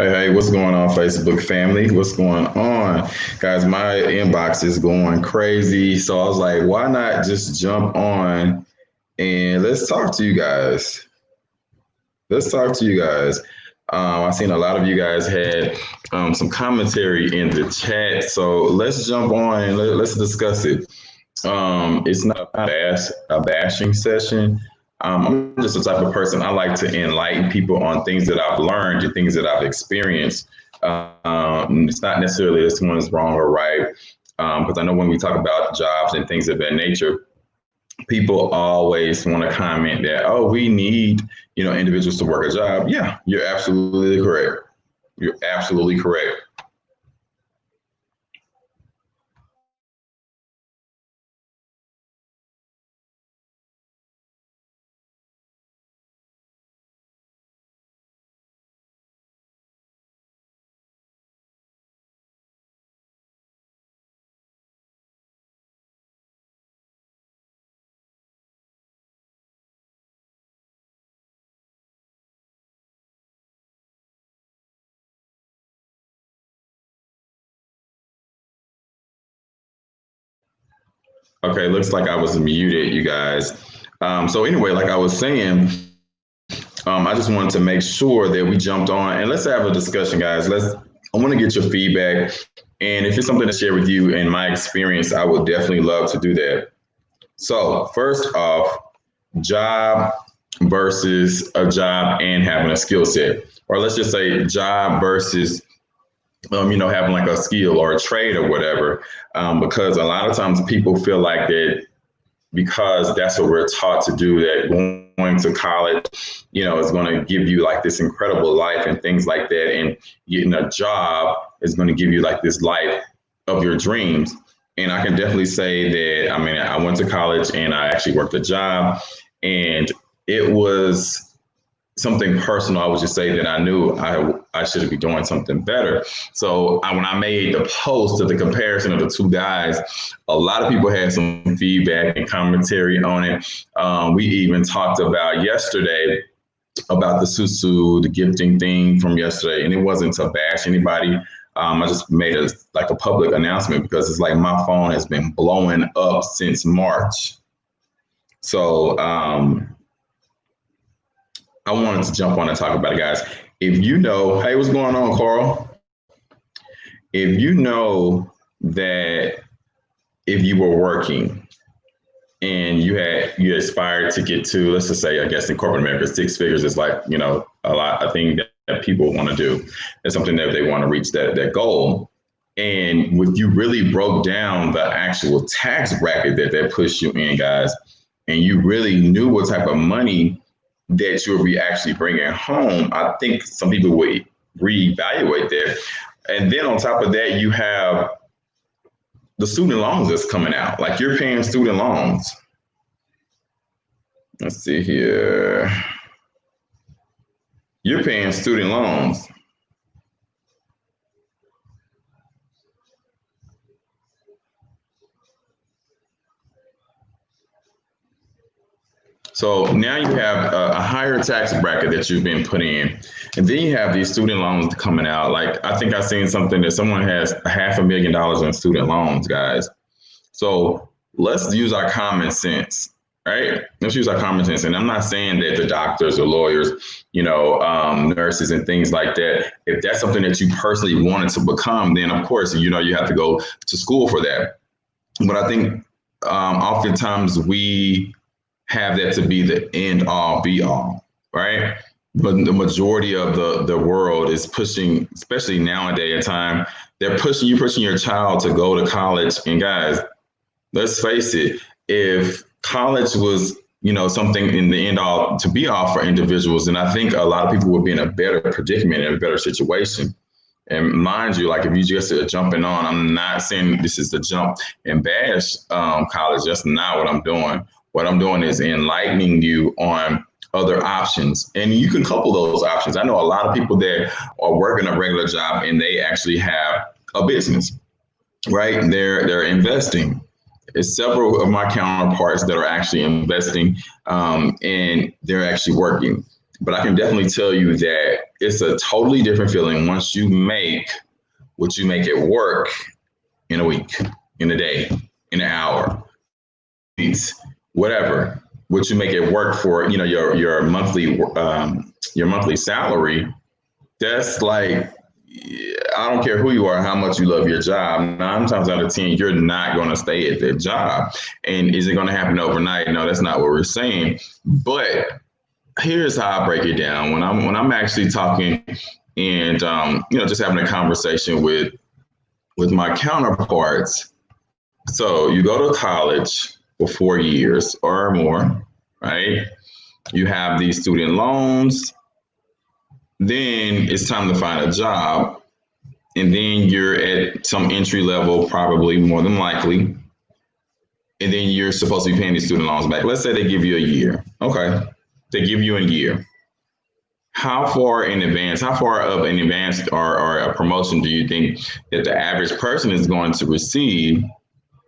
Hey, what's going on, Facebook family? What's going on? Guys, my inbox is going crazy. So I was like, why not just jump on and let's talk to you guys? Let's talk to you guys. I've seen a lot of you guys had some commentary in the chat. So let's jump on and let's discuss it. It's not a bashing session. I'm just the type of person I like to enlighten people on things that I've learned and things that I've experienced. It's not necessarily this one is wrong or right, because I know when we talk about jobs and things of that nature, people always want to comment that, oh, we need individuals to work a job. Yeah, you're absolutely correct. You're absolutely correct. Okay, looks like I was muted, you guys. So anyway, like I was saying, I just wanted to make sure that we jumped on and let's have a discussion, guys. I want to get your feedback. And if it's something to share with you and my experience, I would definitely love to do that. So, first off, job versus a job and having a skill set. Or let's just say job versus having like a skill or a trade or whatever. Because a lot of times people feel like that because that's what we're taught to do, that going to college, is going to give you like this incredible life and things like that. And getting a job is going to give you like this life of your dreams. And I can definitely say that, I mean, I went to college and I actually worked a job, and it was something personal. I would just say that I knew I should be doing something better. So when I made the post of the comparison of the two guys, a lot of people had some feedback and commentary on it. We even talked about yesterday about the susu, the gifting thing from yesterday, and it wasn't to bash anybody. I just made a public announcement because it's like my phone has been blowing up since March. So I wanted to jump on and talk about it, guys. If you know, hey, what's going on, Carl? If you know that if you were working and you aspired to get to, let's just say, I guess in corporate America, six figures is like, a lot, I think that people want to do. It's something that they want to reach that goal. And if you really broke down the actual tax bracket that pushed you in, guys, and you really knew what type of money that you'll be actually bringing home, I think some people would reevaluate that. And then on top of that, you have the student loans that's coming out. Like you're paying student loans. Let's see here. You're paying student loans. So now you have a higher tax bracket that you've been put in. And then you have these student loans coming out. Like I think I seen something that someone has $500,000 in student loans, guys. So let's use our common sense, right? Let's use our common sense. And I'm not saying that the doctors or lawyers, nurses and things like that, if that's something that you personally wanted to become, then of course, you have to go to school for that. But I think oftentimes we have that to be the end all be all, right? But the majority of the world is pushing, especially nowadays in time, they're pushing your child to go to college. And guys, let's face it, if college was, something in the end all to be all for individuals, then I think a lot of people would be in a better predicament, in a better situation. And mind you, like if you just are jumping on, I'm not saying this is the jump and bash college. That's not what I'm doing. What I'm doing is enlightening you on other options. And you can couple those options. I know a lot of people that are working a regular job and they actually have a business, right? They're investing. It's several of my counterparts that are actually investing and they're actually working. But I can definitely tell you that it's a totally different feeling once you make what you make at work in a week, in a day, in an hour, weeks, whatever. What you make it work for, your monthly salary. That's like, I don't care who you are, how much you love your job. 9 times out of 10, you're not going to stay at that job. And is it going to happen overnight? No, that's not what we're saying. But here's how I break it down. When I'm actually talking and just having a conversation with my counterparts. So you go to college for 4 years or more, right? You have these student loans. Then it's time to find a job. And then you're at some entry level, probably more than likely. And then you're supposed to be paying these student loans back. Let's say they give you a year. Okay. They give you a year. How far of an advance or a promotion do you think that the average person is going to receive?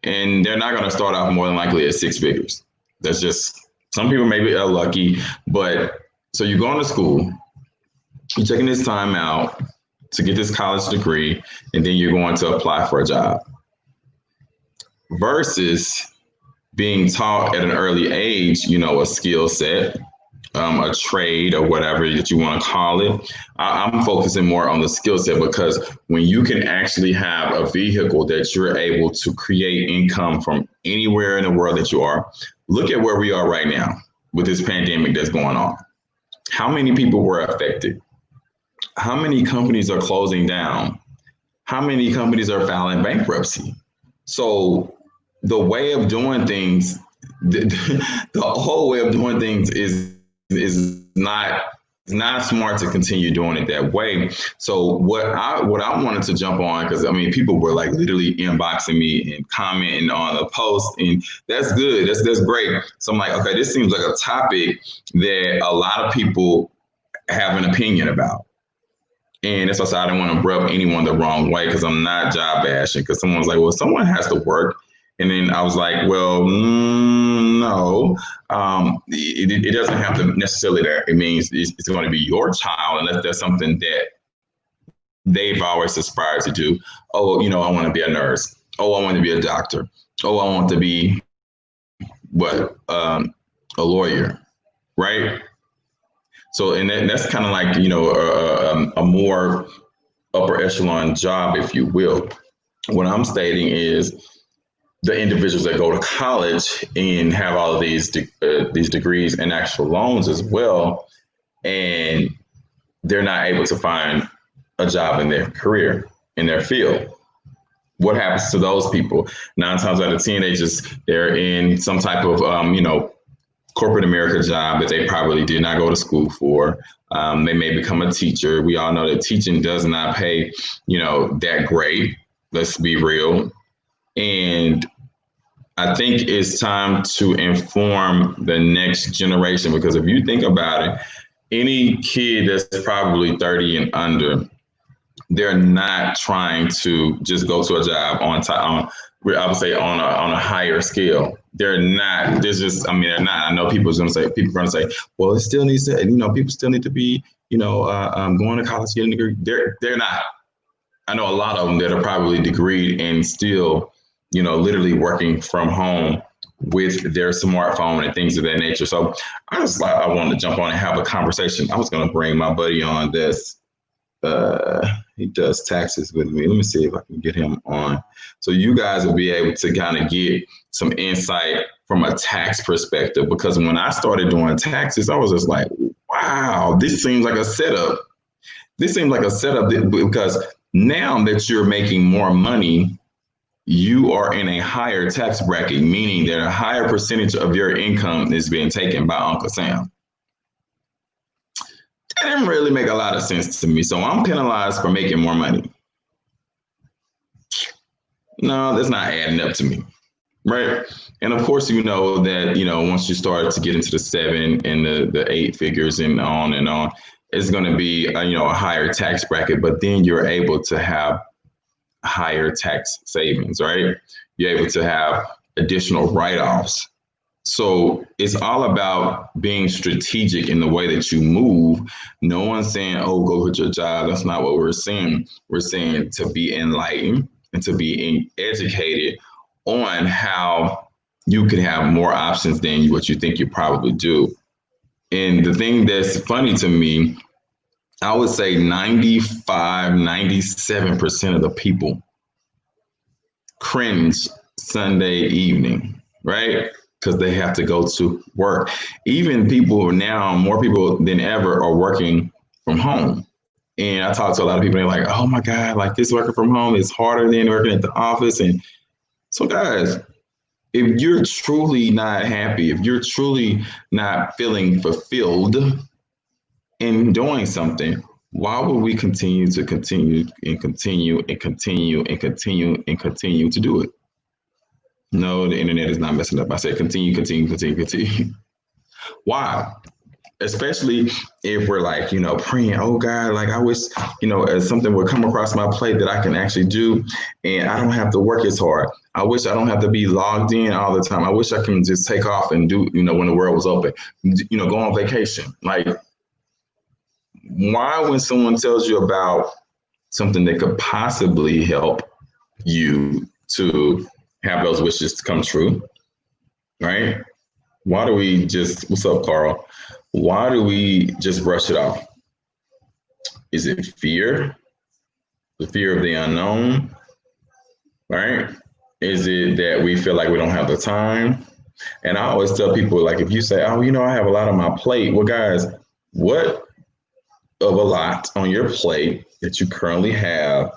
And they're not going to start off more than likely at 6 figures. That's just, some people maybe are lucky, but so you're going to school, you're taking this time out to get this college degree, and then you're going to apply for a job. Versus being taught at an early age, a skill set, a trade or whatever that you want to call it. I'm focusing more on the skill set because when you can actually have a vehicle that you're able to create income from anywhere in the world that you are, look at where we are right now with this pandemic that's going on. How many people were affected? How many companies are closing down? How many companies are filing bankruptcy? So the way of doing things, the whole way of doing things is not smart to continue doing it that way. So what I wanted to jump on, because people were like literally inboxing me and commenting on the post, and that's good. That's great. So I'm like, okay, this seems like a topic that a lot of people have an opinion about. And that's why I said I don't want to rub anyone the wrong way, because I'm not job bashing. Because someone's like, well, someone has to work. And then I was like, well, no, it doesn't have to necessarily that. It means it's going to be your child, unless there's something that they've always aspired to do. Oh, I want to be a nurse. Oh, I want to be a doctor. Oh, I want to be a lawyer, right? So, and that's kind of like, a more upper echelon job, if you will. What I'm stating is the individuals that go to college and have all of these degrees and actual loans as well, and they're not able to find a job in their career, in their field. What happens to those people? 9 times out of 10, they're in some type of, corporate America job that they probably did not go to school for. They may become a teacher. We all know that teaching does not pay, that great. Let's be real. And I think it's time to inform the next generation, because if you think about it, any kid that's probably 30 and under, they're not trying to just go to a job I would say on a higher scale. They're not. They're not. I know people are going to say, well, it still needs to, people still need to be, going to college, getting a degree. They're not. I know a lot of them that are probably degreed and still, literally working from home with their smartphone and things of that nature. So I wanted to jump on and have a conversation. I was going to bring my buddy on this. He does taxes with me. Let me see if I can get him on. So you guys will be able to kind of get some insight from a tax perspective, because when I started doing taxes, I was just like, wow, this seems like a setup. Because now that you're making more money, you are in a higher tax bracket, meaning that a higher percentage of your income is being taken by Uncle Sam. That didn't really make a lot of sense to me. So I'm penalized for making more money. No, that's not adding up to me, right? And of course, that, once you start to get into the 7 and the 8 figures and on, it's going to be, a higher tax bracket, but then you're able to have higher tax savings, right? You're able to have additional write-offs. So it's all about being strategic in the way that you move. No one's saying, oh, go quit your job. That's not what we're saying. We're saying to be enlightened and to be educated on how you could have more options than what you think you probably do. And the thing that's funny to me, I would say 95, 97% of the people cringe Sunday evening, right? Because they have to go to work. Even people now, more people than ever are working from home. And I talk to a lot of people, and they're like, oh my God, like this working from home is harder than working at the office. And so, guys, if you're truly not happy, if you're truly not feeling fulfilled in doing something, why would we continue to continue and continue and continue and continue and continue to do it? No, the internet is not messing up. I said continue, continue, continue, continue. Why? Especially if we're like, praying, oh God, like I wish, something would come across my plate that I can actually do and I don't have to work as hard. I wish I don't have to be logged in all the time. I wish I can just take off and do, when the world was open, go on vacation. Like, why, when someone tells you about something that could possibly help you to have those wishes to come true, right? Why do we just, what's up, Carl? Why do we just brush it off? Is it fear? The fear of the unknown, right? Is it that we feel like we don't have the time? And I always tell people, like, if you say, oh, I have a lot on my plate. Well, guys, what of a lot on your plate that you currently have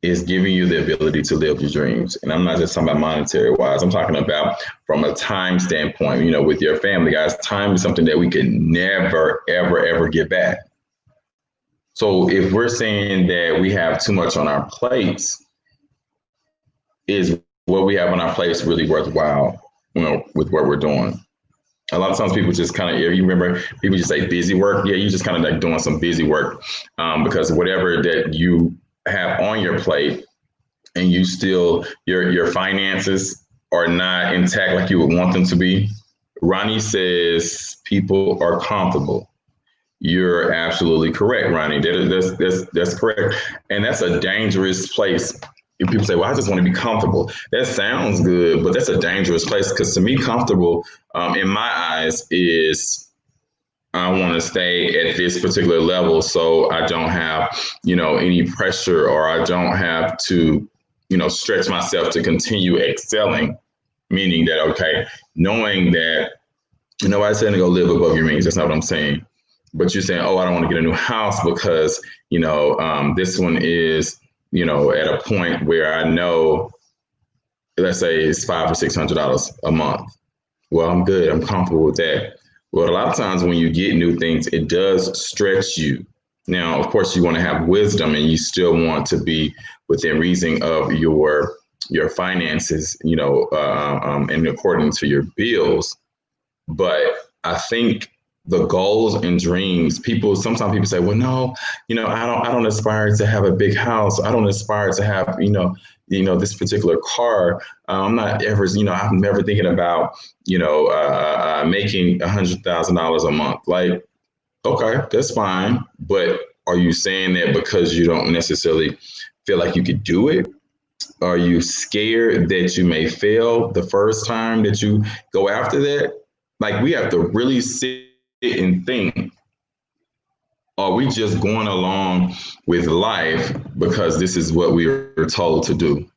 is giving you the ability to live your dreams? And I'm not just talking about monetary wise. I'm talking about from a time standpoint, with your family, guys. Time is something that we can never, ever, ever get back. So if we're saying that we have too much on our plates, is what we have on our plates really worthwhile, with what we're doing? A lot of times people just kind of, you remember people just say busy work. Yeah, you just kind of like doing some busy work because whatever that you have on your plate and you still, your finances are not intact like you would want them to be. Ronnie says people are comfortable. You're absolutely correct, Ronnie. That's correct. And that's a dangerous place. If people say, well, I just want to be comfortable. That sounds good, but that's a dangerous place because to me, comfortable in my eyes is I want to stay at this particular level so I don't have, any pressure or I don't have to, stretch myself to continue excelling, meaning that, okay, knowing that, nobody's saying to go live above your means. That's not what I'm saying. But you're saying, oh, I don't want to get a new house because, this one is, at a point where I know, let's say it's $500 or $600 a month. Well, I'm good. I'm comfortable with that. Well, a lot of times when you get new things, it does stretch you. Now, of course, you want to have wisdom and you still want to be within reason of your finances, and according to your bills. But I think the goals and dreams, sometimes people say, well, no, I don't aspire to have a big house. I don't aspire to have, this particular car. I'm not ever, I'm never thinking about, making $100,000 a month. Like, okay, that's fine. But are you saying that because you don't necessarily feel like you could do it? Are you scared that you may fail the first time that you go after that? Like, we have to really sit and think, are we just going along with life because this is what we were told to do,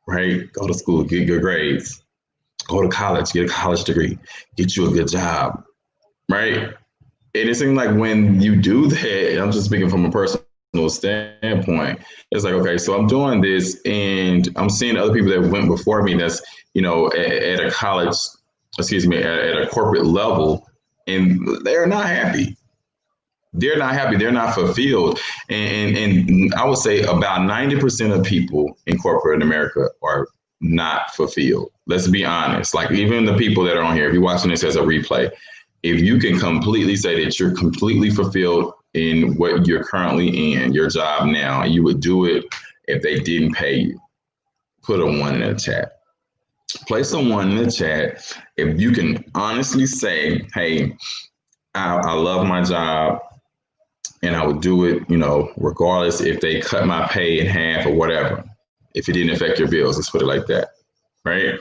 right? Go to school, get good grades, go to college, get a college degree, get you a good job, right? And it seems like when you do that, I'm just speaking from a personal standpoint, it's like, okay, so I'm doing this and I'm seeing other people that went before me that's, at a college, at a corporate level, and they're not happy. They're not happy. They're not fulfilled. And I would say about 90% of people in corporate America are not fulfilled. Let's be honest. Like, even the people that are on here, if you're watching this as a replay, if you can completely say that you're completely fulfilled in what you're currently in, your job now, you would do it if they didn't pay you. Put a 1 in the chat. Place someone in the chat if you can honestly say, hey, I love my job and I would do it, regardless if they cut my pay in half or whatever. If it didn't affect your bills, let's put it like that, right?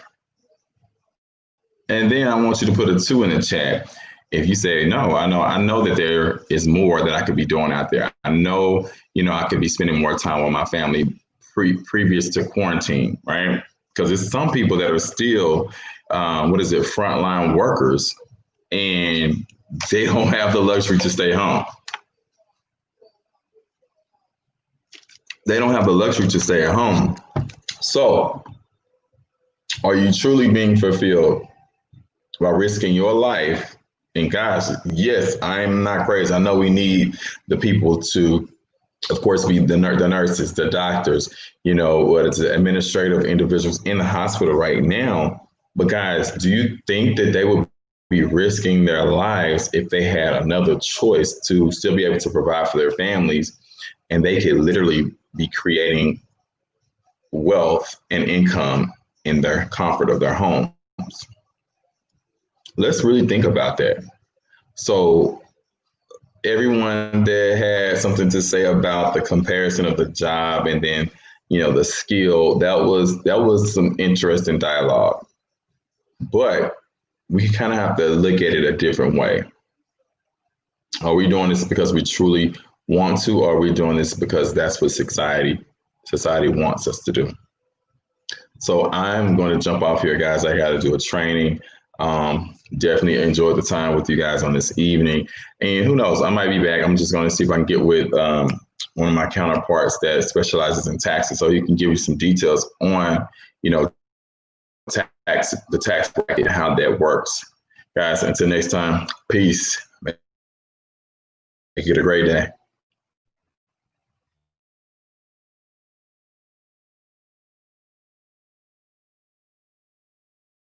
And then I want you to put a 2 in the chat. If you say, no, I know that there is more that I could be doing out there. I know, I could be spending more time with my family previous to quarantine, right? Because there's some people that are still, frontline workers, and they don't have the luxury to stay home. They don't have the luxury to stay at home. So, are you truly being fulfilled by risking your life? And guys, yes, I'm not crazy. I know we need the people to, of course, be the nurses, the doctors, what it's the administrative individuals in the hospital right now. But guys, do you think that they would be risking their lives if they had another choice to still be able to provide for their families, and they could literally be creating wealth and income in their comfort of their homes? Let's really think about that. So everyone that had something to say about the comparison of the job and then, the skill, that was some interesting dialogue. But we kind of have to look at it a different way. Are we doing this because we truly want to, or are we doing this because that's what society wants us to do? So I'm going to jump off here, guys. I got to do a training. Definitely enjoyed the time with you guys on this evening. And who knows, I might be back. I'm just going to see if I can get with one of my counterparts that specializes in taxes, so he can give you some details on, the tax bracket, how that works. Guys, until next time, peace. Make it a great day.